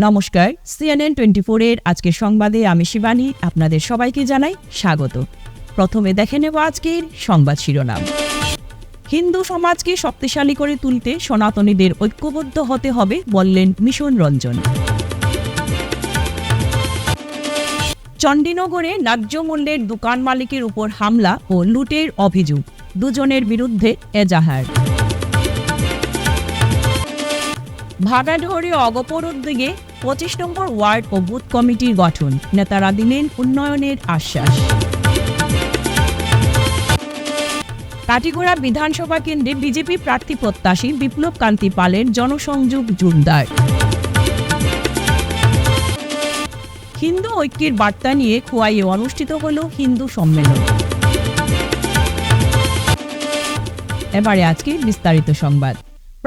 নমস্কার, CNN 24 এর আজকের সংবাদে আমি শিবানী আপনাদের সবাইকে জানাই স্বাগত। প্রথমে দেখে নেব আজকের সংবাদ শিরোনাম। হিন্দু সমাজকে শক্তিশালী করে তুলতে সনাতনীদের ঐক্যবদ্ধ হতে হবে বললেন মিশন রঞ্জন। চণ্ডীনগরে ন্যায্য মূল্যের দোকান মালিকের উপর হামলা ও লুটের অভিযোগ, দুজনের বিরুদ্ধে এজাহার। ভাগাঢোরে অগপর উদ্যোগে 25 নম্বর ওয়ার্ড ও বুথ কমিটির গঠন, নেতারা দিলেন উন্নয়নের আশ্বাস। কাটিগড়া বিধানসভা কেন্দ্রে বিজেপি প্রার্থী প্রত্যাশী বিপ্লব কান্তি পালের জনসংযোগ জোরদার। হিন্দু ঐক্যের বার্তা নিয়ে খোয়াইয়ে অনুষ্ঠিত হল হিন্দু সম্মেলন। এবারে আজকে বিস্তারিত সংবাদ।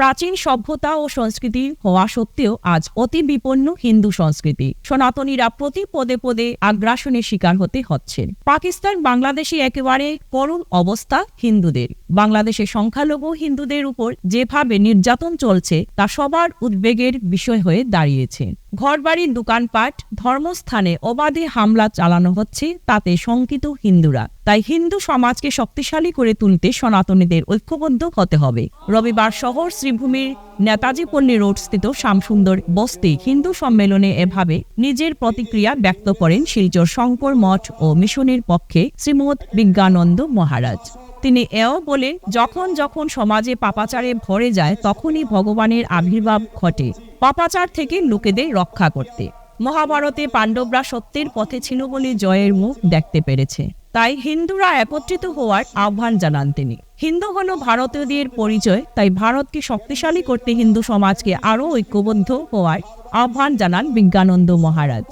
প্রাচীন সভ্যতা ও সংস্কৃতি হওয়া সত্ত্বেও আজ অতি বিপন্ন হিন্দু সংস্কৃতি, সনাতনীরা প্রতি পদে পদে আগ্রাসনের শিকার হতে হচ্ছেন। পাকিস্তান বাংলাদেশে একেবারে করুণ অবস্থা হিন্দুদের। বাংলাদেশের সংখ্যালঘু হিন্দুদের উপর যেভাবে নির্যাতন চলছে তা সবার উদ্বেগের বিষয় হয়ে দাঁড়িয়েছে। ঘরবাড়ির দোকানপাট, ধর্মস্থানে অবাধে হামলা চালানো হচ্ছে, তাতে শঙ্কিত হিন্দুরা। তাই হিন্দু সমাজকে শক্তিশালী করে তুলতে সনাতনীদের ঐক্যবদ্ধ হতে হবে। রবিবার শহর শ্রীভূমির নেতাজি পল্লী রোড স্থিত শ্যামসুন্দর বস্তি হিন্দু সম্মেলনে এভাবে নিজের প্রতিক্রিয়া ব্যক্ত করেন শিলচর শঙ্কর মঠ ও মিশনের পক্ষে শ্রীমৎ বিজ্ঞানন্দ মহারাজ। তিনি এও বলেন, যখন যখন সমাজে পাপাচারে ভরে যায় তখনই ভগবানের আবির্ভাব ঘটে পাপাচার থেকে লোকেদের রক্ষা করতে। মহাভারতে পাণ্ডবরা সত্যের পথে ছিল বলে জয়ের মুখ দেখতে পেরেছে। তাই হিন্দুরা একত্রিত হওয়ার আহ্বান জানান তিনি। হিন্দু হল ভারতীয়দের পরিচয়, তাই ভারতকে শক্তিশালী করতে হিন্দু সমাজকে আরও ঐক্যবদ্ধ হওয়ার আহ্বান জানান বিজ্ঞানন্দ মহারাজ।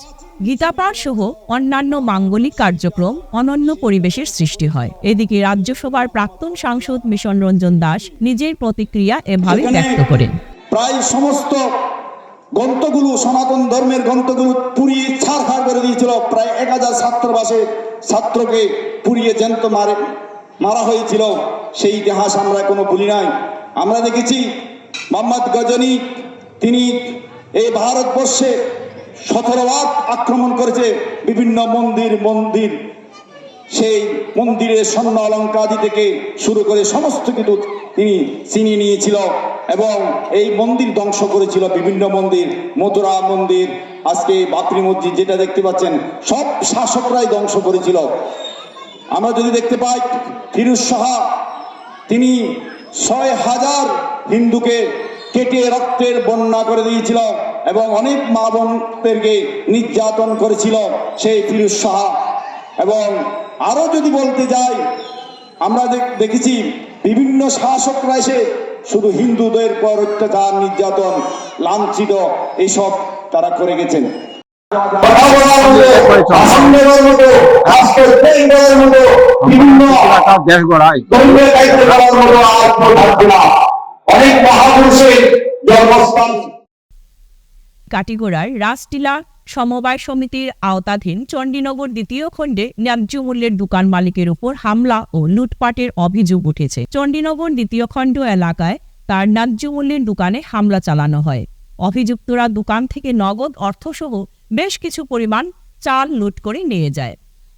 গীতাপাঠ সহ অন্যান্য মাঙ্গলিক কার্যক্রম অনন্য পরিবেশের সৃষ্টি হয়। এদিকে রাজ্যসভার প্রাক্তন সাংসদ মিশন রঞ্জন দাস নিজের প্রতিক্রিয়া এভাবে ব্যক্ত করেন। প্রায় সমস্ত গ্রন্থগুলো, সনাতন ধর্মের গ্রন্থগুলো পুড়িয়ে ছাড়খাড় করে দিয়েছিল। প্রায় 1000 ছাত্রকে পুড়িয়ে জ্যান্ত মারা হয়েছিল। সেই ইতিহাস আমরা কোনো ভুলি নাই। আমরা দেখেছি মোহাম্মদ গজনী, তিনি এই ভারতবর্ষে 17 বার আক্রমণ করেছে। বিভিন্ন মন্দির সেই মন্দিরের স্বর্ণ অলঙ্কাদি থেকে শুরু করে সমস্ত কিছু তিনি ছিনিয়ে নিয়েছিল এবং এই মন্দির ধ্বংস করেছিল। বিভিন্ন মন্দির, মথুরা মন্দির, আজকে বাবরি মসজিদ যেটা দেখতে পাচ্ছেন, সব শাসকরাই ধ্বংস করেছিল। আমরা যদি দেখতে পাই ফিরোজ শাহ, তিনি 6000 হিন্দুকে কেটে রক্তের বন্যা করে দিয়েছিল এবং অনেক মা বোনদেরকে নির্যাতন করেছিল সেই ফিরোজ শাহ। এবং আরো যদি বলতে যাই, আমরা দেখেছি বিভিন্ন শাসকরা এসে শুধু হিন্দুদের পর অত্যাচার, নির্যাতন, লাঞ্ছিত এইসব তারা করে গেছেন। কাটিগড়ার রাজটিলা সমবায় সমিতির আওতাধীন চণ্ডীনগর দ্বিতীয় খণ্ডে ন্যায্য মূল্যের দোকান মালিকের উপর হামলা ও লুটপাটের অভিযোগ উঠেছে। চণ্ডীনগর দ্বিতীয় খণ্ড এলাকায় তার ন্যায্য মূল্যের দোকানে হামলা চালানো হয়। অভিযুক্তরা দোকান থেকে নগদ অর্থসহ বেশ কিছু পরিমাণ চাল লুট করে নিয়ে যায়।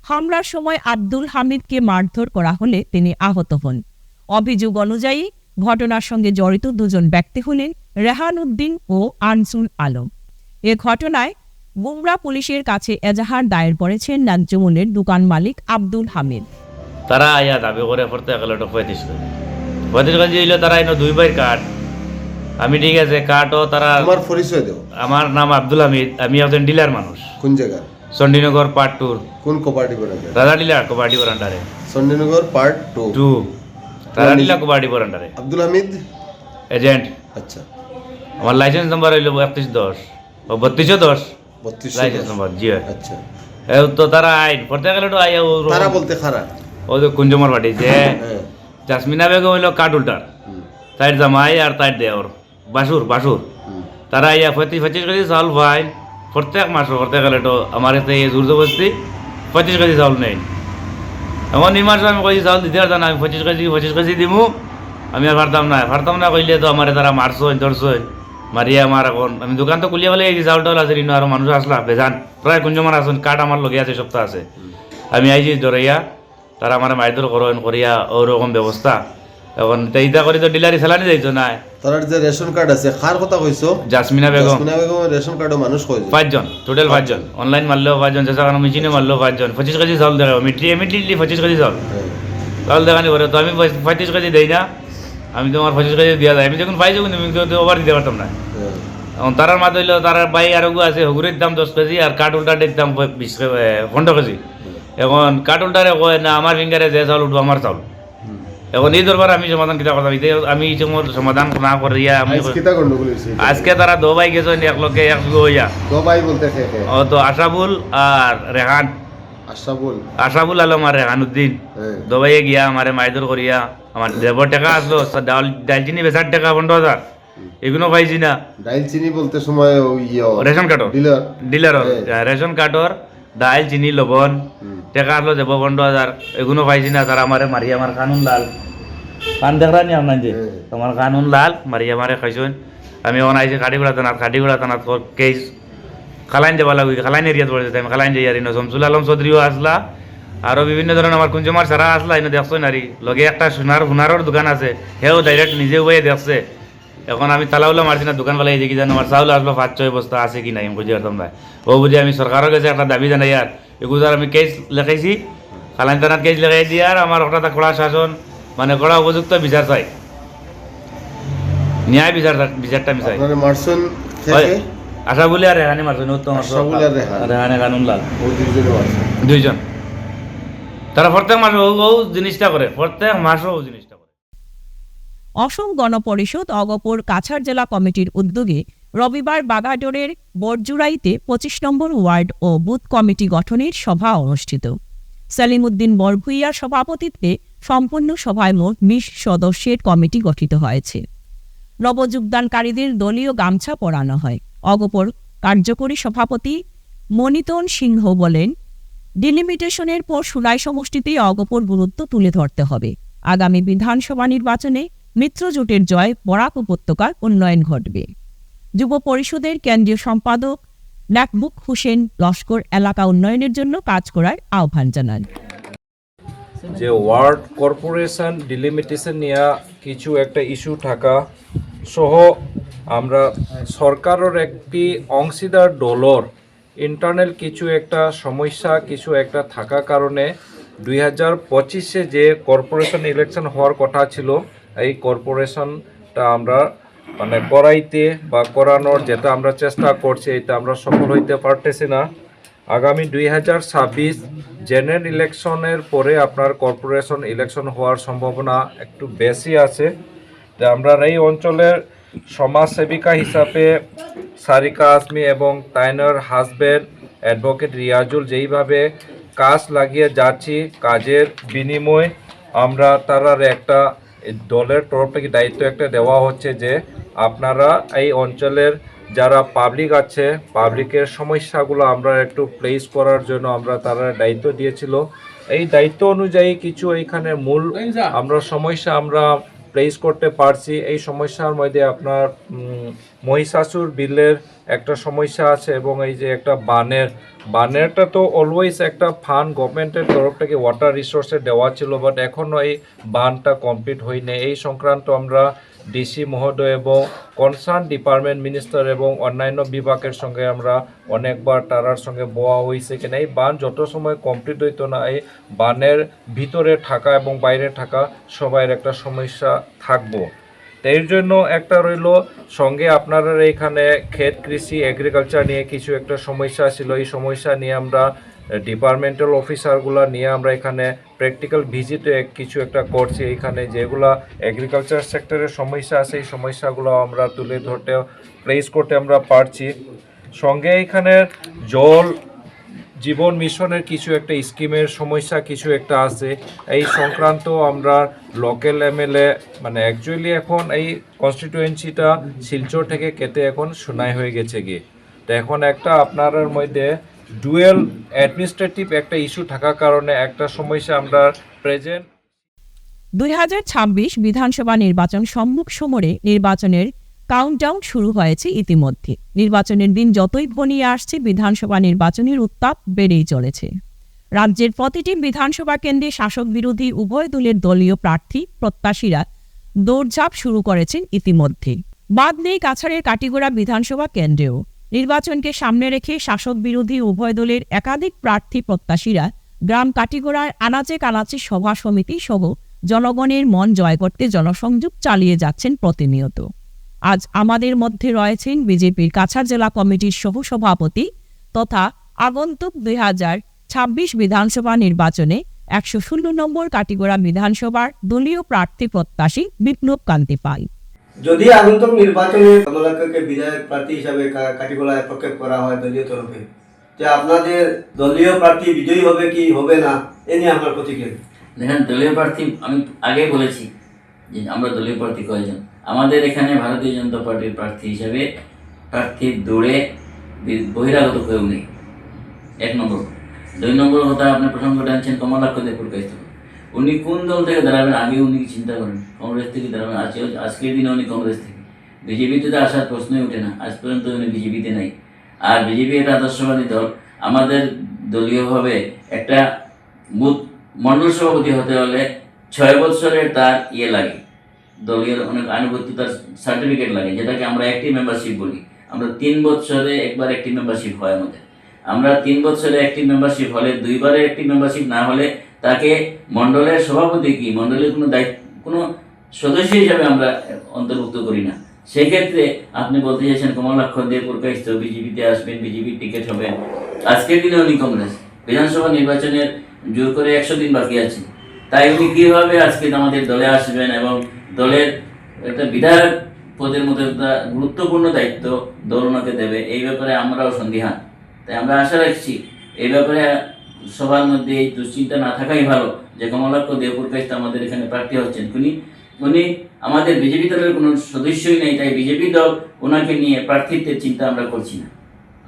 হামলার সময় আব্দুল হামিদকে মারধর করা হলে তিনি আহত হন। অভিযোগ অনুযায়ী ঘটনার সঙ্গে জড়িত দুজন ব্যক্তি হলেন রেহান উদ্দিন ও আনসুল আলম। এ ঘটনায় গুমরা পুলিশের কাছে এজাহার দায়ের করেছেন ন্যায্য মূল্যের দোকান মালিক আব্দুল হামিদ। তারা আয়া দাবি করে পড়তে গেল 35 কেজি হইল। তারা এনে 2 বাইর কাঠ। আমি ঠিক আছে কাঠও তারা। আমার পরিচয় দাও। আমার নাম আব্দুল হামিদ, আমি একজন ডিলার মানুষ। কোন জায়গা? চণ্ডীনগর পার্ট 2। কোন কোপারেটিভ আন্ডারে? রাজা ডিলার কোপারেটিভ আন্ডারে। চণ্ডীনগর পার্ট 2 রাজা ডিলার কোপারেটিভ আন্ডারে। আব্দুল হামিদ এজেন্ট। আচ্ছা। আমার লাইসেন্স নাম্বার হইল 3110 ও 3210 লাইসেন্স নাম্বার। জি আচ্ছা। তো তারা আইন পড়তে গেল তো আইয়া তারা বলতে খারা ও যে কুঞ্জমার বাড়ি যে জাসমিনা বেগম হইল কাঠ উল্টার, তাইর জামাই আর তাইর দেওর বাসুর তারা আইয়া 25 কেজি চাউল ভাই প্রত্যেক মাস পড়তে গেলে তো আমার এতে জোর জবরদস্তি 25 কেজি চাউল নেই। এমন এই মাসে আমি কইছি চাউল দিতে পারতাম না, আমি 25 কেজি দিমু, আমি আর পারতাম না কইলে তো আমার তারা মারছই ধরছই মারিয়া আমার এখন আমি দোকান তো খুলিয়া বলে এই যে চাউল টাউল আছে রিনো আরো মানুষ আসলা বেজান প্রায় কুঞ্জমান আসুন কাঠ আমার লগে আছে সপ্তাহ আছে আমি আইছি ধরাইয়া তারা আমার মাইদুর করেন করিয়া ওরকম ব্যবস্থা এখন ইটা করি তো ডিলারি চালানি যাইতো না তার যে রেশন কার্ড আছে কার কথা কইছো জাসমিনা বেগম জাসমিনা বেগমের রেশন কার্ডও মানুষ কইছো 5 জন টোটাল 5 জন অনলাইন মারলেও 5 জন যেসা কারণ মেশিনে মারলেও 5 জন 25 কেজি চাউল দেখাবো ইমিডিয়েটলি 25 কেজি চাউল চাউল দেখানি করে তো আমি 35 কেজি দেই না আমি তোমার 25 কেজি দিয়া যায় আমি যখন পাইছো কিন্তু আমি তো ওভার দিতে পারতাম না এখন তারার মাঝে হইলো তারার বাই আর আছে হগুরের দাম 10 কেজি আর কাঠ উল্টাটের দাম 15 কেজি এখন কাঠ উল্টারে কয় না আমার ফিঙ্গারে যে চাউল উঠবো আমার চাউল এখন এই দরবার আমি সমাধান কিতা কথা হইতে আমি এই সময় সমাধান না করিয়া আমি কিতা গন্ডগোল হইছে আজকে তারা দো ভাই গেছেন এক লোকে এক হইয়া তো ভাই বলতে কে ও তো আশাবুল আর রেহান আশাবুল আলম আর রেহানুদ্দিন দো ভাইয়ে গিয়া আমারে মাইদুর করিয়া আমার দেবর টাকা আসলো ডালচিনি বেচার টাকা 15,000 এগুলো পাইছি না ডাইল চিনি বলতে সময় রেশন কার্ডর ডিলার রেশন কার্ডর ডাইল চিনি লবণ টাকা আসলো দেব 15,000 এগুলো পাইছি না তারা আমারে মারি আমার কানুন লাল কান দেখরানি আপনার যে তোমার কানুন লাল মারি আমারে খাইছেন আমি এখন আইছি খাটিগুড়া থানাত কেস খালাইন যাবা লাগবে খালাইন এরিয়াত পড়েছে আমি খালাইন যাই আর শমসুল আলম চৌধুরীও আসলা আরো বিভিন্ন ধরনের আমার কুঞ্জমার সারা আসলা এনে দেখছো নারী লগে একটা সোনারর দোকান আছে সেও ডাইরেক্ট নিজে বয়ে দেখছে এখন আমি তালাউলা মারছি না দোকান বেলা এই যে কি জানো আমার চাউল আসলো 5-6 বস্তা আছে কি নাই আমি বুঝতে পারতাম না ও বুঝে আমি সরকারের কাছে একটা দাবি জানাই আর এগুলো আমি কেস লেখাইছি খালাইন থানাত কেস লেখাই দিয়ে আর আমার ওটা কড়া শাসন মানে কড়া উপযুক্ত বিচার চাই ন্যায় বিচারটা আমি চাই মারসুন আশা বলি আর রেহানি মারছেন উত্তম রেহানে কানুন লাল দুইজন তারা প্রত্যেক মাসে ও জিনিসটা করে প্রত্যেক মাসে ও জিনিসটা করে অসম গণপরিষদ অগপুর কাছাড় জেলা কমিটির উদ্যোগে রবিবার বাগাডোরের বরজুড়াইতে 25 নম্বর ওয়ার্ড ও বুথ কমিটি গঠনের সভা অনুষ্ঠিত সেলিম উদ্দিন বরভুইয়ার সভাপতিত্বে সম্পূর্ণ সভায় মোট 20 সদস্যের কমিটি গঠিত হয়েছে নবযোগদানকারীদের দলীয় গামছা পরানো হয় অগপুর কার্যকরী সভাপতি মনিতন সিংহ বলেন ডিলিমিটেশনের পর সুলাই সমষ্টিতেই অগপুর গুরুত্ব তুলে ধরতে হবে আগামী বিধানসভা নির্বাচনে মিত্রজোটের জয় বরাক উপত্যকার উন্নয়ন ঘটবে যুব পরিষদের কেন্দ্রীয় সম্পাদক নাকবুক হোসেন লস্কর এলাকা উন্নয়নের জন্য কাজ করার আহ্বান জানান যে ওয়ার্ড কর্পোরেশন ডিলিমিটেশন নিয়ে কিছু একটা ইস্যু থাকা সহ আমরা সরকারের একটি অংশীদার দলর ইন্টারনাল কিছু একটা সমস্যা কিছু একটা থাকা কারণে 2025-এ যে কর্পোরেশন ইলেকশন হওয়ার কথা ছিল এই কর্পোরেশনটা আমরা মানে করাইতে বা করানোর যেটা আমরা চেষ্টা করছি এটা আমরা সফল হইতে পারতেছি না আগামী 2026 জেনারেল ইলেকশনের পরে আপনার কর্পোরেশন ইলেকশন হওয়ার সম্ভাবনা একটু বেশি আছে আমরা এই অঞ্চলের সমাজসেবিকা হিসাবে সারিকা আসমি এবং তাইনার হাজব্যান্ড অ্যাডভোকেট রিয়াজুল যেইভাবে কাজ লাগিয়ে যাচ্ছি কাজের বিনিময়ে আমরা তারার একটা দলের তরফ থেকে দায়িত্ব একটা দেওয়া হচ্ছে যে আপনারা এই অঞ্চলের যারা পাবলিক আছে পাবলিকের সমস্যাগুলো আমরা একটু প্লেস করার জন্য আমরা তারা দায়িত্ব দিয়েছিল এই দায়িত্ব অনুযায়ী কিছু এইখানে মূল আমরা সমস্যা আমরা প্লেস করতে পারছি এই সমস্যার মধ্যে আপনার মহিষাসুর বিলের একটা সমস্যা আছে এবং এই যে একটা বানেরটা তো অলওয়েজ একটা ফান্ড গভর্নমেন্টের তরফ থেকে ওয়াটার রিসোর্সে দেওয়া ছিল বাট এখনও এই বানটা কমপ্লিট হয়নি এই সংক্রান্ত আমরা ডিসি মহোদয় এবং কনসার্ন ডিপার্টমেন্ট মিনিস্টার এবং অন্যান্য বিভাগের সঙ্গে আমরা অনেকবার তারার সঙ্গে বোয়া হয়েছে কিনা এই বান যত সময় কমপ্লিট হইতো না এই বানের ভিতরে থাকা এবং বাইরে থাকা সবাইয়ের একটা সমস্যা থাকবো এর জন্য একটা রইল সঙ্গে আপনারা এখানে ক্ষেত কৃষি এগ্রিকালচার নিয়ে কিছু একটা সমস্যা ছিল এই সমস্যা নিয়ে আমরা ডিপার্টমেন্টাল অফিসারগুলো নিয়ে আমরা এখানে প্র্যাকটিক্যাল ভিজিটে কিছু একটা করছি এখানে যেগুলো এগ্রিকালচার সেক্টরের সমস্যা আছে এই সমস্যাগুলো আমরা তুলে ধরতে প্লেস করতে আমরা পারছি সঙ্গে এখানে জল জীবন মিশনের কিছু একটা স্কিমের সমস্যা কিছু একটা আছে এই সংক্রান্ত আমরা লোকাল এমএলএ মানে অ্যাকচুয়ালি এখন এই কনস্টিটিউয়েন্সিটা শিলচর থেকে কেটে এখন সোনাই হয়ে গেছে গিয়ে তো এখন একটা আপনার মধ্যে ডুয়েল অ্যাডমিনিস্ট্রেটিভ একটা ইস্যু থাকার কারণে একটা সমস্যা আমরা প্রেজেন্ট 2026 বিধানসভা নির্বাচন সম্মুখ সমরে নির্বাচনের কাউন্টডাউন শুরু হয়েছে ইতিমধ্যে। নির্বাচনের দিন যতই ঘনিয়ে আসছে, বিধানসভা নির্বাচনের উত্তাপ বেড়েই চলেছে। রাজ্যের প্রতিটি বিধানসভা কেন্দ্রে শাসক বিরোধী উভয় দলের দলীয় প্রার্থী প্রত্যাশীরা দৌড়ঝাঁপ শুরু করেছেন ইতিমধ্যে। বাদ নেই কাছাড়ের কাটিগড়া বিধানসভা কেন্দ্রেও। নির্বাচনকে সামনে রেখে শাসক বিরোধী উভয় দলের একাধিক প্রার্থী প্রত্যাশীরা গ্রাম কাটিগড়ার আনাচে কানাচে সভা সমিতি সহ জনগণের মন জয় করতে জনসংযোগ চালিয়ে যাচ্ছেন প্রতিনিয়ত। আজ আমাদের মধ্যে রয়েছেন বিজেপির কাছাড় জেলা কমিটির সহ-সভাপতি তথা আগন্তুক 2026 বিধানসভা নির্বাচনে 116 নম্বর কাটিগড়া বিধানসভার দলীয় প্রার্থী প্রত্যাশী বিপ্লব কান্তি পাল। যদি আগন্তুক নির্বাচনে কমলাক্ষকে বিধায়ক প্রার্থী হিসাবে কাটিগড়ায় প্রক্ষেপ করা হয় দলীয় তরফে, যে আপনাদের দলীয় প্রার্থী বিজয়ী হবে কি হবে না, এ নিয়ে আপনার প্রতিক্রিয়া? দেখেন, দলীয় প্রার্থী আমি আগে বলেছি যে আমরা দলীয় প্রার্থী কয়েকজন। আমাদের এখানে ভারতীয় জনতা পার্টির প্রার্থী হিসাবে প্রার্থীর দৌড়ে বহিরাগত কেউ নেই, 1 নম্বর। 2 নম্বর কথা, আপনি প্রসঙ্গটা আনছেন কমলাক্ষ দেবপুর কাছ থেকে। উনি কোন দল থেকে দাঁড়াবেন আগে উনি চিন্তা করেন। কংগ্রেস থেকে দাঁড়াবেন, আজকের দিনে উনি কংগ্রেস থেকে। বিজেপিতে তো আসার প্রশ্নই ওঠে না, আজ পর্যন্ত উনি বিজেপিতে নাই। আর বিজেপি একটা আদর্শবাদী দল। আমাদের দলীয়ভাবে একটা বুথ মণ্ডল সভাপতি হতে হলে 6 বছরের তার লাগে, দলীয় অনেক আনুগত্যতার সার্টিফিকেট লাগে, যেটাকে আমরা অ্যাক্টিভ মেম্বারশিপ বলি। আমরা 3 বছরে একবার অ্যাক্টিভ মেম্বারশিপ হয় আমাদের। আমরা 3 বছরে অ্যাক্টিভ মেম্বারশিপ হলে, 2 বারে অ্যাক্টিভ মেম্বারশিপ না হলে তাকে মণ্ডলের সভাপতি কি মণ্ডলের কোনো কোনো সদস্য হিসাবে আমরা অন্তর্ভুক্ত করি না। সেক্ষেত্রে আপনি বলতে চাইছেন কমলাক্ষ দেবপুর কাছ বিজেপিতে আসবেন, বিজেপির টিকিট হবে। আজকের দিনে উনি কংগ্রেস, বিধানসভা নির্বাচনের জোর করে 100 দিন বাকি আছে, তাই উনি কীভাবে আজকে আমাদের দলে আসবেন এবং দলের একটা বিধায়ক পদের মতো একটা গুরুত্বপূর্ণ দায়িত্ব দল ওনাকে দেবে, এই ব্যাপারে আমরাও সন্দিহান। তাই আমরা আশা রাখছি এই ব্যাপারে সবার মধ্যে এই দুশ্চিন্তা না থাকাই ভালো যে কমলাক্ষ দেবপুর কাছ আমাদের এখানে প্রার্থী হচ্ছেন। উনি আমাদের বিজেপি দলের কোনো সদস্যই নেই, তাই বিজেপি দল ওনাকে নিয়ে প্রার্থিত্বের চিন্তা আমরা করছি না।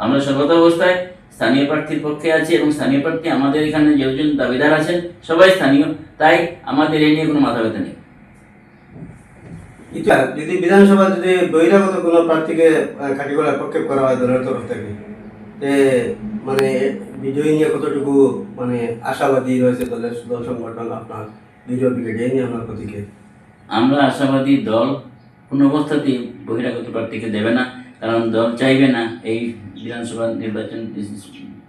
আমরা সর্বদা অবস্থায় স্থানীয় প্রার্থীর পক্ষে আছি এবং স্থানীয় প্রার্থী আমাদের এখানে যেজন দাবিদার আছেন সবাই স্থানীয়, তাই আমাদের এই নিয়ে কোনো মাথা ব্যথা নেই। যদি বিধানসভা যদি বহিরাগত কোনো প্রার্থীকে কাটিগড়ায় প্রক্ষেপ করা হয় দলের তরফ থেকে, মানে বিজয়ী নিয়ে কতটুকু মানে আশাবাদী রয়েছে দলের দল সংগঠন আপনার বিজয় ব্রিগেড, এই নিয়ে আপনার প্রতিক্রিয়া? আমরা আশাবাদী দল কোনো অবস্থাতেই বহিরাগত প্রার্থীকে দেবে না, কারণ দল চাইবে না এই বিধানসভা নির্বাচন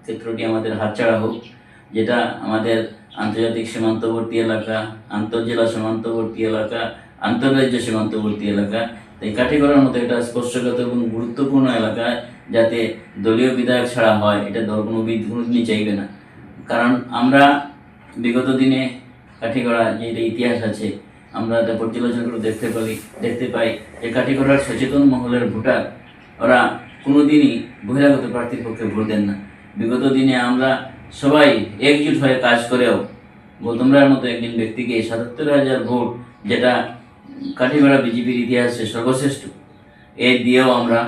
ক্ষেত্রটি আমাদের হাতছাড়া হোক, যেটা আমাদের আন্তর্জাতিক সীমান্তবর্তী এলাকা, আন্তঃজেলা সীমান্তবর্তী এলাকা, আন্তঃরাজ্য সীমান্তবর্তী এলাকা। তাই কাঠিগড়ার মতো একটা স্পর্শগত এবং গুরুত্বপূর্ণ এলাকা যাতে দলীয় বিধায়ক ছাড়া হয়, এটা দল কোনোদিনই চাইবে না। কারণ আমরা বিগত দিনে কাঠিগড়া যে ইতিহাস আছে, আমরা এটা পর্যালোচনা করে দেখতে পাই যে কাঠিগড়ার সচেতন মহলের ভোটার ওরা কোনোদিনই বহিরাগত প্রার্থীর পক্ষে ভোট দেন না। বিগত দিনে আমরা সবাই একজুট হয়ে কাজ করেও গৌতমরার মতো একজন ব্যক্তিকে ৭৭,০০০ ভোট, যেটা কাঠিগড়া বিজেপির ইতিহাসে সর্বশ্রেষ্ঠ, এ দিয়েও আমরা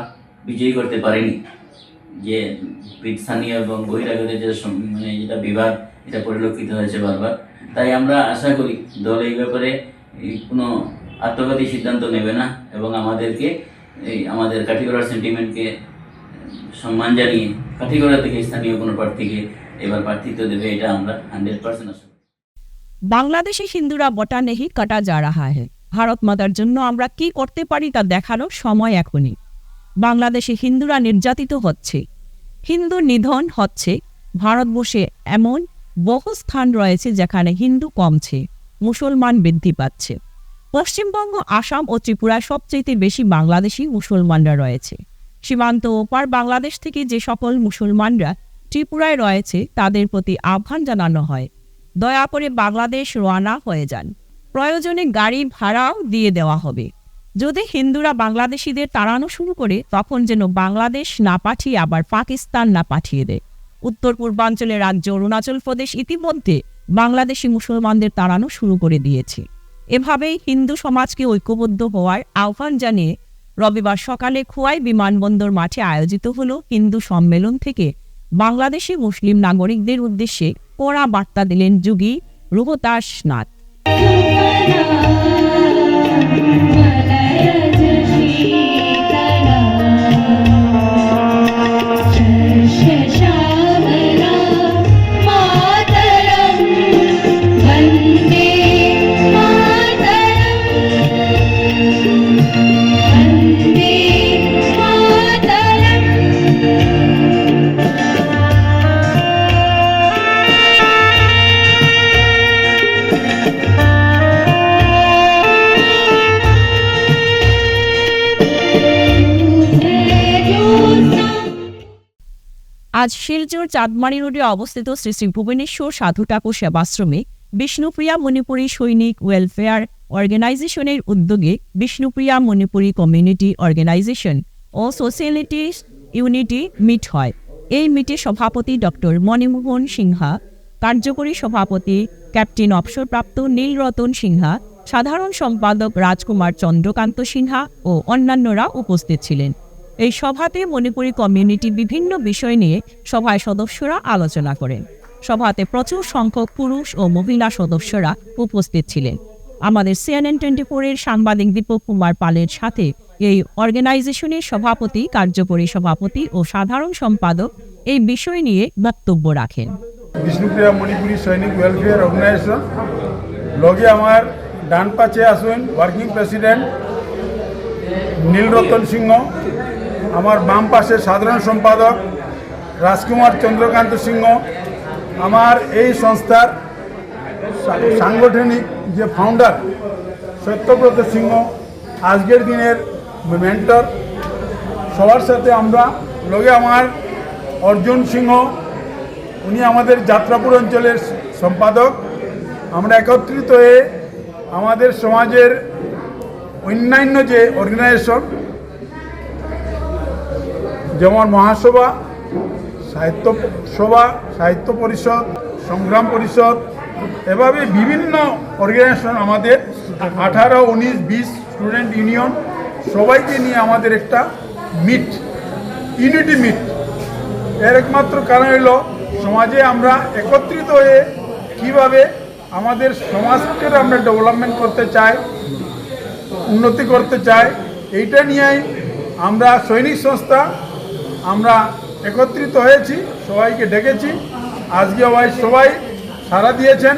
বিজয়ী করতে পারিনি। যে স্থানীয় এবং বহিরাগতের যেটা বিবাদ, এটা পরিলক্ষিত হয়েছে বারবার। তাই আমরা আশা করি দল এই ব্যাপারে কোনো আত্মঘাতী সিদ্ধান্ত নেবে না এবং আমাদের কাঠিগড়ার সেন্টিমেন্টকে সম্মান জানিয়ে কাঠিগড়া থেকে স্থানীয় কোনো প্রার্থীকে এবার প্রার্থিত্ব দেবে, এটা আমরা 100% আশা করি। বাংলাদেশে হিন্দুরা বটা নেহি কাটা যা রাহা হ্যায়। ভারত মাতার জন্য আমরা কি করতে পারি তা দেখানোর সময় এখনই। বাংলাদেশে হিন্দুরা নির্যাতিত হচ্ছে, হিন্দু নিধন হচ্ছে। ভারতবর্ষে এমন বহু স্থান রয়েছে যেখানে হিন্দু কমছে, মুসলমান বৃদ্ধি পাচ্ছে। পশ্চিমবঙ্গ, আসাম ও ত্রিপুরায় সবচেয়ে বেশি বাংলাদেশি মুসলমানরা রয়েছে। সীমান্ত ওপার বাংলাদেশ থেকে যে সকল মুসলমানরা ত্রিপুরায় রয়েছে তাদের প্রতি আহ্বান জানানো হয়, দয়া করে বাংলাদেশ রওনা হয়ে যান। প্রয়োজনে গাড়ি ভাড়াও দিয়ে দেওয়া হবে। যদি হিন্দুরা বাংলাদেশিদের তাড়ানো শুরু করে, তখন যেন বাংলাদেশ না পাঠিয়ে আবার পাকিস্তান না পাঠিয়ে দেয়। উত্তর পূর্বাঞ্চলের রাজ্য অরুণাচল প্রদেশ ইতিমধ্যে বাংলাদেশি মুসলমানদের তাড়ানো শুরু করে দিয়েছে। এভাবেই হিন্দু সমাজকে ঐক্যবদ্ধ হওয়ার আহ্বান জানিয়ে রবিবার সকালে খোয়াই বিমানবন্দর মাঠে আয়োজিত হলো হিন্দু সম্মেলন থেকে বাংলাদেশি মুসলিম নাগরিকদের উদ্দেশ্যে কড়া বার্তা দিলেন যোগী রোহতাস নাথ। Malaya Jashi আজ শিলচর চাঁদমারি রোডে অবস্থিত শ্রী শ্রী ভুবনেশ্বর সাধু ঠাকুর সেবাশ্রমে বিষ্ণুপ্রিয়া মণিপুরী সৈনিক ওয়েলফেয়ার অর্গানাইজেশনের উদ্যোগে বিষ্ণুপ্রিয়া মণিপুরী কমিউনিটি অর্গানাইজেশন ও সোশ্যালিটি ইউনিটি মিট হয়। এই মিটে সভাপতি ডক্টর মণিমোহন সিনহা, কার্যকরী সভাপতি ক্যাপ্টেন অবসরপ্রাপ্ত নীলরতন সিনহা, সাধারণ সম্পাদক রাজকুমার চন্দ্রকান্ত সিনহা ও অন্যান্যরা উপস্থিত ছিলেন। এই সভাতে মণিপুরী কমিউনিটি বিভিন্ন বিষয় নিয়ে সভায় সদস্যরা আলোচনা করেন। সভাতে প্রচুর সংখ্যক পুরুষ ও মহিলা সদস্যরা উপস্থিত ছিলেন। আমাদের CNN24-এর সাংবাদিক দীপক কুমার পালের সাথে এই অর্গানাইজেশনের সভাপতি, কার্যকরী সভাপতি ও সাধারণ সম্পাদক এই বিষয় নিয়ে বক্তব্য রাখেন। বিষ্ণুপ্রিয়া মণিপুরী সৈনিক ওয়েলফেয়ার অর্গানাইজেশন লগে আমার ডান পাশে আসুন ওয়ার্কিং প্রেসিডেন্ট নীলরতন সিংহ, আমার বাম পাশে সাধারণ সম্পাদক রাজকুমার চন্দ্রকান্ত সিংহ, আমার এই সংস্থার সাংগঠনিক যে ফাউন্ডার সত্যব্রত সিংহ, আজকের দিনের মেন্টর, সবার সাথে আমরা লগে আমার অর্জুন সিংহ, উনি আমাদের যাত্রাপুর অঞ্চলের সম্পাদক। আমরা একত্রিত হয়ে আমাদের সমাজের অন্যান্য যে অর্গানাইজেশন যেমন মহাসভা, সাহিত্য সভা, সাহিত্য পরিষদ, সংগ্রাম পরিষদ, এভাবে বিভিন্ন অর্গানাইজেশন আমাদের 18, 19, 20 স্টুডেন্ট ইউনিয়ন সবাইকে নিয়ে আমাদের একটা মিট, ইউনিটি মিট। এর একমাত্র কারণ হলো সমাজে আমরা একত্রিত হয়ে কিভাবে আমাদের সমাজকে আমরা ডেভেলপমেন্ট করতে চাই, উন্নতি করতে চাই, এইটা নিয়েই আমরা সৈনিক সংস্থা আমরা একত্রিত হয়েছি, সবাইকে ডেকেছি। আজকে সবাই সাড়া দিয়েছেন।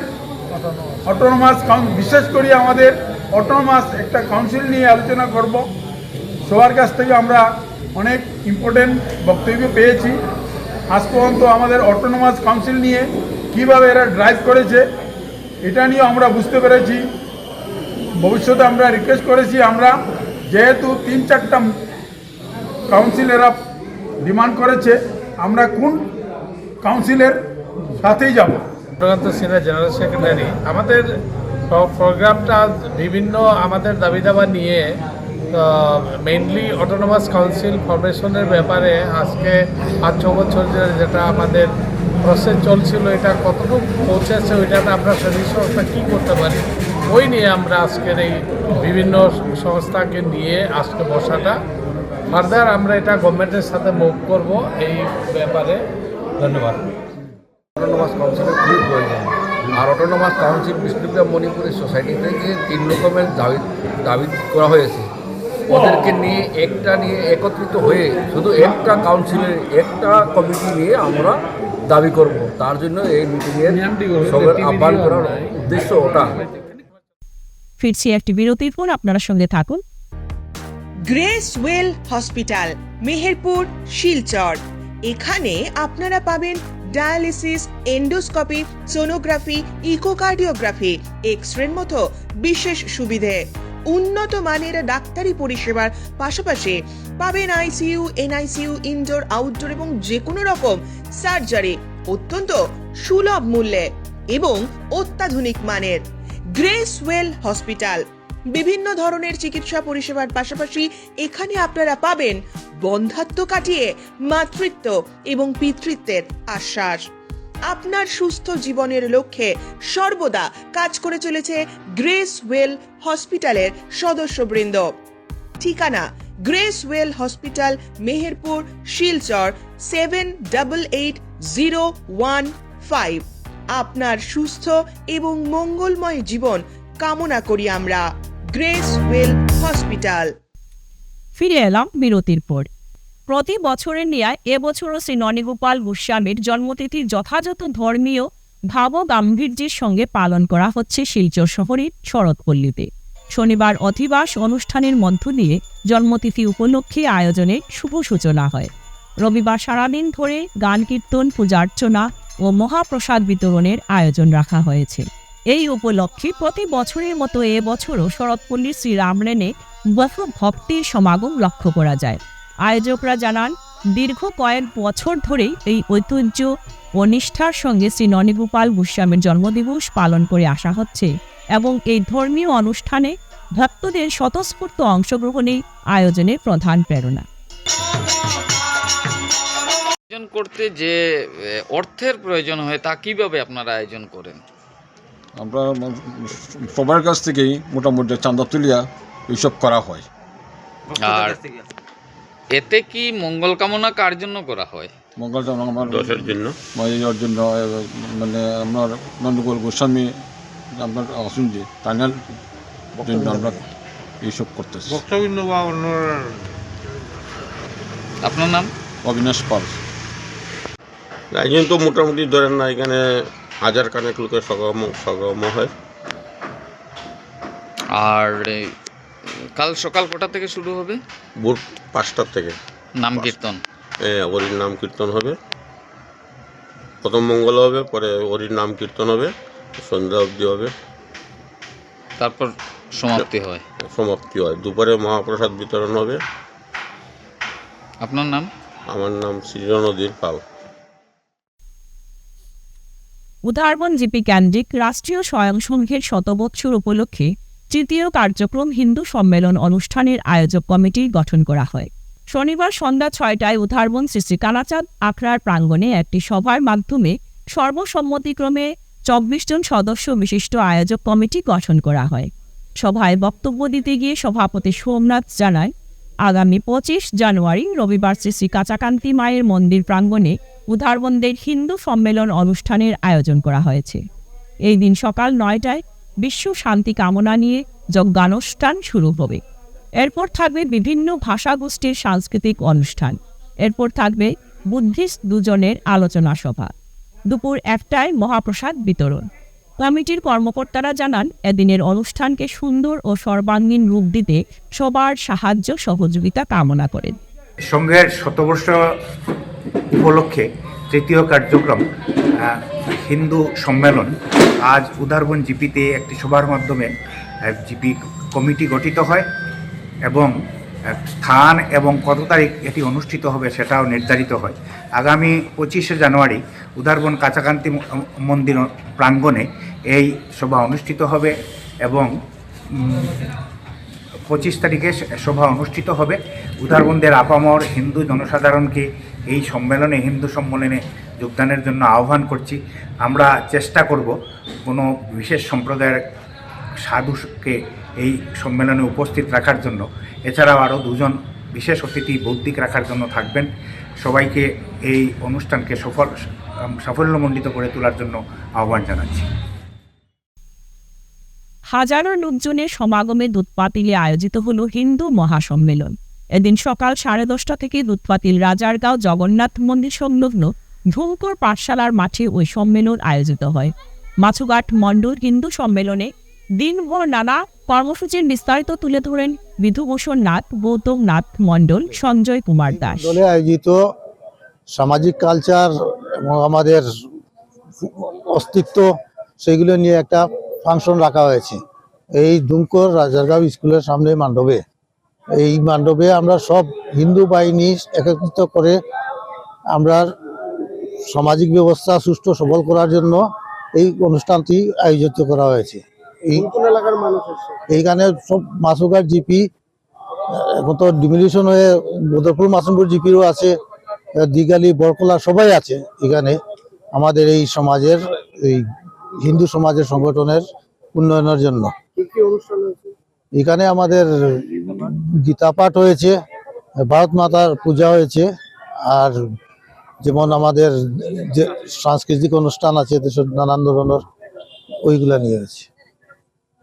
অটোনোমাস বিশেষ করে আমাদের অটোনোমাস একটা কাউন্সিল নিয়ে আলোচনা করব। সবার কাছ থেকে আমরা অনেক ইম্পর্টেন্ট বক্তব্য পেয়েছি। আজ পর্যন্ত আমাদের অটোনোমাস কাউন্সিল নিয়ে কিভাবে এরা ড্রাইভ করেছে এটা নিয়ে আমরা বুঝতে পেরেছি। ভবিষ্যতে আমরা রিকোয়েস্ট করেছি, আমরা যেহেতু 3-4টা কাউন্সিল এরা ডিমান্ড করেছে, আমরা কোন কাউন্সিলের সাথেই যাব। Chandrakanta Sinha general secretary. আমাদের প্রোগ্রামটা বিভিন্ন আমাদের দাবি দাবা নিয়ে মেইনলি অটোনোমাস কাউন্সিল ফরমেশনের ব্যাপারে আজকে 5-6 বছর যেটা আমাদের প্রসেস চলছিল, এটা কতটুকু পৌঁছেছে, ওইটাতে আমরা সৈনিক সংস্থা কী করতে পারি, ওই নিয়ে আমরা আজকের এই বিভিন্ন সংস্থাকে নিয়ে আজকে বসাটা। ফার্দার আমরা এটা গভর্নমেন্টের সাথে মুভ করব এই ব্যাপারে। ধন্যবাদ। অটোনোমাস কাউন্সিলের খুবই প্রয়োজন। আর autonomous council Bishnupriya Manipuri society থেকে 3 রকমের দাবি করা হয়েছে। ওদেরকে নিয়ে একত্রিত হয়ে শুধু একটা কাউন্সিলের একটা কমিটি নিয়ে আমরা দাবি করব। তার জন্য এই মিটিংয়ের সবার আহ্বান করার উদ্দেশ্য ওটা। ফিরছি একটি বিরতির পর, আপনারা সঙ্গে থাকুন। Grace well hospital, Meherpur, Silchar. এখানে আপনারা পাবেন ডায়ালিসিস, এন্ডোস্কোপি, সোনোগ্রাফি, ইকোকার্ডিওগ্রাফি, এক্সরের মতো বিশেষ সুবিধে, উন্নত মানের ডাক্তারি পরিষেবার পাশাপাশি পাবেন আইসিইউ, এনআইসিইউ, ইনডোর, আউটডোর এবং যে কোনো রকম সার্জারি অত্যন্ত সুলভ মূল্যে এবং অত্যাধুনিক মানের। গ্রেস ওয়েল হসপিটাল বিভিন্ন ধরনের চিকিৎসা পরিষেবার পাশাপাশি এখানে আপনারা পাবেন বন্ধ্যাত্ব কাটিয়ে মাতৃত্ব এবং পিতৃত্বের আশ্বাস। আপনার সুস্থ জীবনের লক্ষ্যে সর্বদা কাজ করে চলেছে গ্রেস ওয়েল হসপিটালের সদস্যবৃন্দ। ঠিকানা grace well hospital, Meherpur, Silchar 788015। আপনার সুস্থ এবং মঙ্গলময় জীবন কামনা করি আমরা। Grace well hospital. ফিরে এলাম বিরতির পর। প্রতি বছরের ন্যায় এবছরও শ্রী ননীগোপাল গোস্বামীর জন্মতিথি যথাযথ ধর্মীয় ভাবগাম্ভীর্যের সঙ্গে পালন করা হচ্ছে শিলচর শহরের শরৎপল্লীতে। শনিবার অধিবাস অনুষ্ঠানের মধ্য দিয়ে জন্মতিথি উপলক্ষে আয়োজনের শুভ সূচনা হয়। রবিবার সারাদিন ধরে গান কীর্তন, পূজার্চনা ও মহাপ্রসাদ বিতরণের আয়োজন রাখা হয়েছে। এই উপলক্ষে প্রতি বছরের মতো এবছরও শরৎপল্লীর শ্রীরামলেনে বহু ভক্তের সমাগম লক্ষ্য করা যায়। আয়োজকরা জানান, দীর্ঘ কয়েক বছর ধরেই এই ঐতিহ্য ও নিষ্ঠার সঙ্গে শ্রী ননীগোপাল গোস্বামীর জন্মদিবস পালন করে আসা হচ্ছে এবং এই ধর্মীয় অনুষ্ঠানে ভক্তদের স্বতঃস্ফূর্ত অংশগ্রহণেই আয়োজনের প্রধান প্রেরণা। আয়োজন করতে যে অর্থের প্রয়োজন হয় তা কিভাবে আপনারা আয়োজন করেন? আমরা সবার কাছ থেকেই মোটামুটি চাঁদা তুলিয়া এইসব করা হয়। আর এতে কি মঙ্গল কামনা কার জন্য করা হয়? মঙ্গলটা আমার দশের জন্য, জন্য মানে আপনার নন্দগোপাল গোস্বামী আপনার আসুন যে তাইনার জন্য আমরা এইসব করতেছি। আপনার নাম? অবিনাশ পাল। আয়োজন তো মোটামুটি ধরেন না, এখানে হাজার কানেক লোকের সমাগম হয়। আর কাল সকাল কটা থেকে শুরু হবে? ভোর 5টা থেকে নাম কীর্তন। হরির নাম কীর্তন হবে, প্রথম মঙ্গল হবে, পরে হরির নাম কীর্তন হবে, সন্ধ্যা অবধি হবে, তারপর সমাপ্তি হয়। দুপুরে মহাপ্রসাদ বিতরণ হবে। আপনার নাম? আমার নাম শ্রীরণধীর পাল। উদারবন জিপি কেন্দ্রিক রাষ্ট্রীয় স্বয়ংসংঘের শতবৎসর উপলক্ষে তৃতীয় কার্যক্রম হিন্দু সম্মেলন অনুষ্ঠানের আয়োজক কমিটি গঠন করা হয়। শনিবার সন্ধ্যা 6টায় উদারবন শ্রী শ্রী কানাচাঁদ আখড়ার প্রাঙ্গণে একটি সভার মাধ্যমে সর্বসম্মতিক্রমে 24 জন সদস্য বিশিষ্ট আয়োজক কমিটি গঠন করা হয়। সভায় বক্তব্য দিতে গিয়ে সভাপতি সোমনাথ জানায়, আগামী 25 জানুয়ারি রবিবার শ্রী শ্রী কাচাকান্তি মায়ের মন্দির প্রাঙ্গণে উদারবনদের হিন্দু সম্মেলন অনুষ্ঠানের আয়োজন করা হয়েছে। এই দিন সকাল 9টায় বিশ্ব শান্তি কামনা নিয়ে যজ্ঞানুষ্ঠান শুরু হবে। এরপর থাকবে বিভিন্ন ভাষাগোষ্ঠীর সাংস্কৃতিক অনুষ্ঠান। এরপর থাকবে বুদ্ধিস্ট দুজনের আলোচনা সভা। দুপুর 1টায় মহাপ্রসাদ বিতরণ। কমিটির কর্মকর্তারা জানান, এদিনের অনুষ্ঠানকে সুন্দর ও সর্বাঙ্গীন রূপ দিতে সবার সাহায্য সহযোগিতা কামনা করেন। সংঘের শতবর্ষ উপলক্ষে তৃতীয় কার্যক্রম হিন্দু সম্মেলন আজ উদারবন জিপিতে একটি সভার মাধ্যমে জিপি কমিটি গঠিত হয় এবং স্থান এবং কত তারিখ এটি অনুষ্ঠিত হবে সেটাও নির্ধারিত হয়। আগামী 25শে জানুয়ারি উদারবন কাচাকান্তি মন্দির প্রাঙ্গণে এই সভা অনুষ্ঠিত হবে এবং 25 তারিখে সভা অনুষ্ঠিত হবে। উদারবনদের আপামর হিন্দু জনসাধারণকে এই সম্মেলনে হিন্দু সম্মেলনে যোগদানের জন্য আহ্বান করছি। আমরা চেষ্টা করব কোনো বিশেষ সম্প্রদায়ের সাধুকে এই সম্মেলনে উপস্থিত রাখার জন্য। এছাড়াও আরও 2 জন বিশেষ অতিথি বৌদ্ধিক রাখার জন্য থাকবেন। সবাইকে এই অনুষ্ঠানকে সাফল্যমণ্ডিত করে তোলার জন্য আহ্বান জানাচ্ছি। হাজারো লোকজনের সমাগমে দুধপাতিলে আয়োজিত হল হিন্দু মহাসম্মেলন। এদিন সকাল 10:30 থেকে দুধপাতিল রাজারগাঁও জগন্নাথ মন্দির সংলগ্ন ধুমকর পাঠশালার মাঠে ওই সম্মেলন আয়োজিত হয়। মাছুঘাট মণ্ডল হিন্দু সম্মেলনে দিনভর নানা কর্মসূচির বিস্তারিত তুলে ধরেন বিধুভূষণ নাথ, গৌতম নাথ মণ্ডল, সঞ্জয় কুমার দাস। দলে আয়োজিত সামাজিক কালচার এবং আমাদের অস্তিত্ব সেগুলো নিয়ে একটা ফাংশন রাখা হয়েছে এই ধুমকর রাজারগাঁও স্কুলের সামনে মণ্ডপে। এই মণ্ডপে আমরা সব হিন্দু বাহিনী একত্রিত করে আমরা সামাজিক ব্যবস্থা সুষ্ঠু সবল করার জন্য এই অনুষ্ঠানটি আয়োজিত করা হয়েছে। এইখানে সব মাছুঘাট জিপি, এখন তো ডিমিলিশন হয়ে বদরপুর মাসুমপুর জিপিও আছে, দিগালি বরকলা সবাই আছে এখানে আমাদের এই সমাজের এই হিন্দু সমাজের সংগঠনের উন্নয়নের জন্য। এখানে আমাদের গীতা পাঠ হয়েছে, ভারত মাতার পূজা হয়েছে, আর যেমন আমাদের যে সাংস্কৃতিক অনুষ্ঠান আছে দেশের নানান ধরনের ওইগুলা নিয়ে হয়েছে।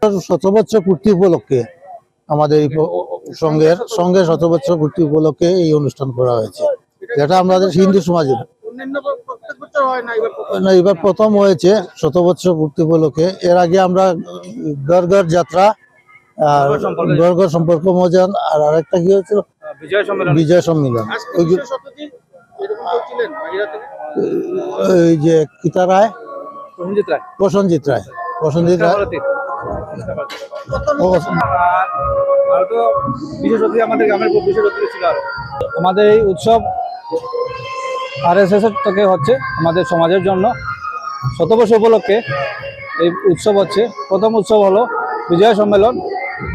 100 বছর পূর্তি উপলক্ষে আমাদের এই সঙ্গে 100 বছর পূর্তি উপলক্ষে এই অনুষ্ঠান করা হয়েছে, যেটা আমাদের হিন্দু সমাজের না এবার প্রথম হয়েছে 100 বছর পূর্তি উপলক্ষে। এর আগে আমরা ঘর ঘর যাত্রা আর ঘর ঘর সম্পর্ক মজান আর আরেকটা কি হয়েছিল বিজয় সম্মেলন। ওই যে কিতা রায়, প্রসেনজিৎ রায় আমাদের এই উৎসব RSS থেকে হচ্ছে আমাদের সমাজের জন্য শতবর্ষ উপলক্ষে এই উৎসব হচ্ছে। প্রথম উৎসব হলো বিজয় সম্মেলন,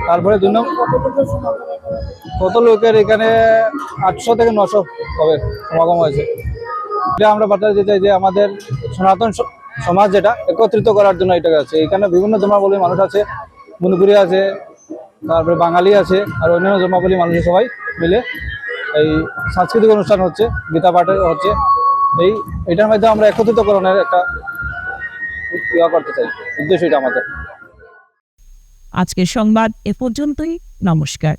তারপরে কত লোকের এখানে 800 থেকে 900 হবে সমাগম হয়েছে। এটা আমরা বার্তা দিতে চাই যে আমাদের সনাতন সমাজ যেটা একত্রিত করার জন্য এটা আছে। এখানে বিভিন্ন ধর্মাবলীর মানুষ আছে, মণিপুরি আছে, তারপরে বাঙালি আছে, আর অন্যান্য ধর্মাবলীর মানুষ সবাই মিলে এই সাংস্কৃতিক অনুষ্ঠান হচ্ছে, গীতা পাঠ হচ্ছে। এটার মধ্যে আমরা একত্রিতকরণের একটা ইয়া করতে চাই, উদ্দেশ্য এটা আমাদের। আজকের সংবাদ এ পর্যন্তই। নমস্কার।